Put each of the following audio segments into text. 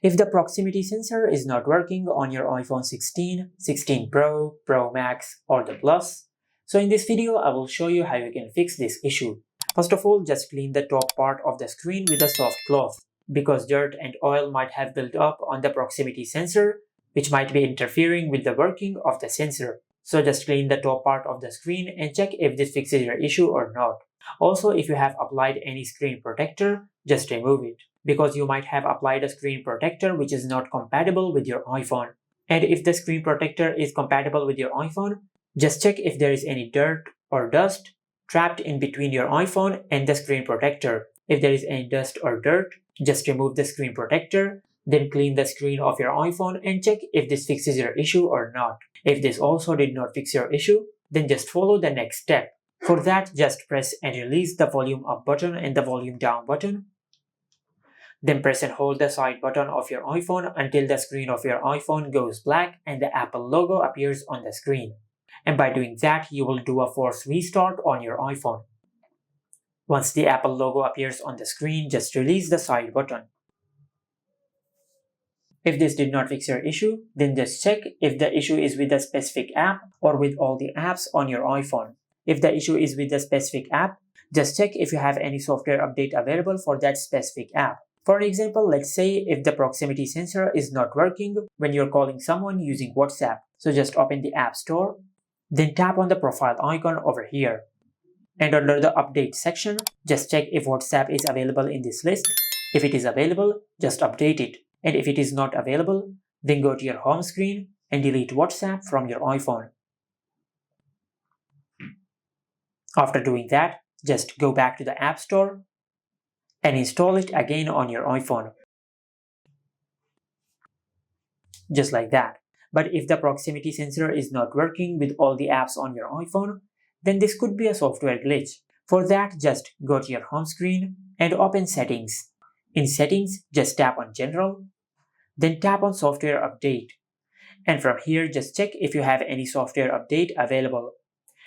If the proximity sensor is not working on your iPhone 16, 16 Pro, Pro Max, or the Plus, so in this video I will show you how you can fix this issue. First of all, just clean the top part of the screen with a soft cloth, because dirt and oil might have built up on the proximity sensor, which might be interfering with the working of the sensor. So just clean the top part of the screen and check if this fixes your issue or not. Also, if you have applied any screen protector, just remove it, because you might have applied a screen protector which is not compatible with your iPhone. And if the screen protector is compatible with your iPhone, just check if there is any dirt or dust trapped in between your iPhone and the screen protector. If there is any dust or dirt, just remove the screen protector, then clean the screen of your iPhone and check if this fixes your issue or not. If this also did not fix your issue, then just follow the next step. For that, just press and release the volume up button and the volume down button. Then press and hold the side button of your iPhone until the screen of your iPhone goes black and the Apple logo appears on the screen. And by doing that, you will do a force restart on your iPhone. Once the Apple logo appears on the screen, just release the side button. If this did not fix your issue, then just check if the issue is with a specific app or with all the apps on your iPhone. If the issue is with a specific app, just check if you have any software update available for that specific app. For example, let's say if the proximity sensor is not working when you're calling someone using WhatsApp. So just open the App Store, then tap on the profile icon over here. And under the update section, just check if WhatsApp is available in this list. If it is available, just update it. And if it is not available, then go to your home screen and delete WhatsApp from your iPhone. After doing that, just go back to the App Store and install it again on your iPhone. Just like that. But if the proximity sensor is not working with all the apps on your iPhone, then this could be a software glitch. For that, just go to your home screen and open Settings. In Settings, just tap on General, then tap on Software Update. And from here, just check if you have any software update available.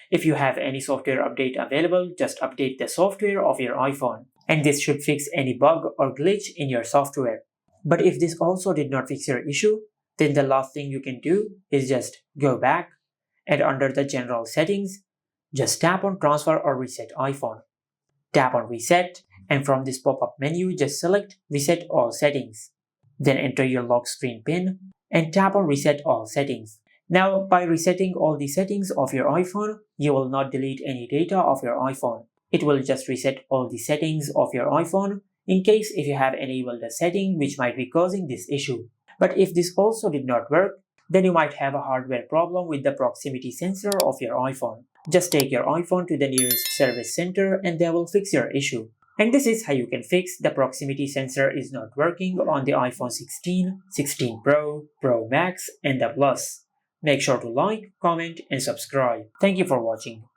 If you have any software update available, just update the software of your iPhone. And this should fix any bug or glitch in your software. But if this also did not fix your issue, then the last thing you can do is just go back and under the General Settings, just tap on Transfer or Reset iPhone. Tap on Reset, and from this pop-up menu, just select Reset All Settings. Then enter your lock screen PIN and tap on Reset All Settings. Now, by resetting all the settings of your iPhone, you will not delete any data of your iPhone. It will just reset all the settings of your iPhone in case if you have enabled a setting which might be causing this issue. But if this also did not work, then you might have a hardware problem with the proximity sensor of your iPhone. Just take your iPhone to the nearest service center and they will fix your issue. And this is how you can fix the proximity sensor is not working on the iPhone 16, 16 Pro, Pro Max, and the Plus. Make sure to like, comment, and subscribe. Thank you for watching.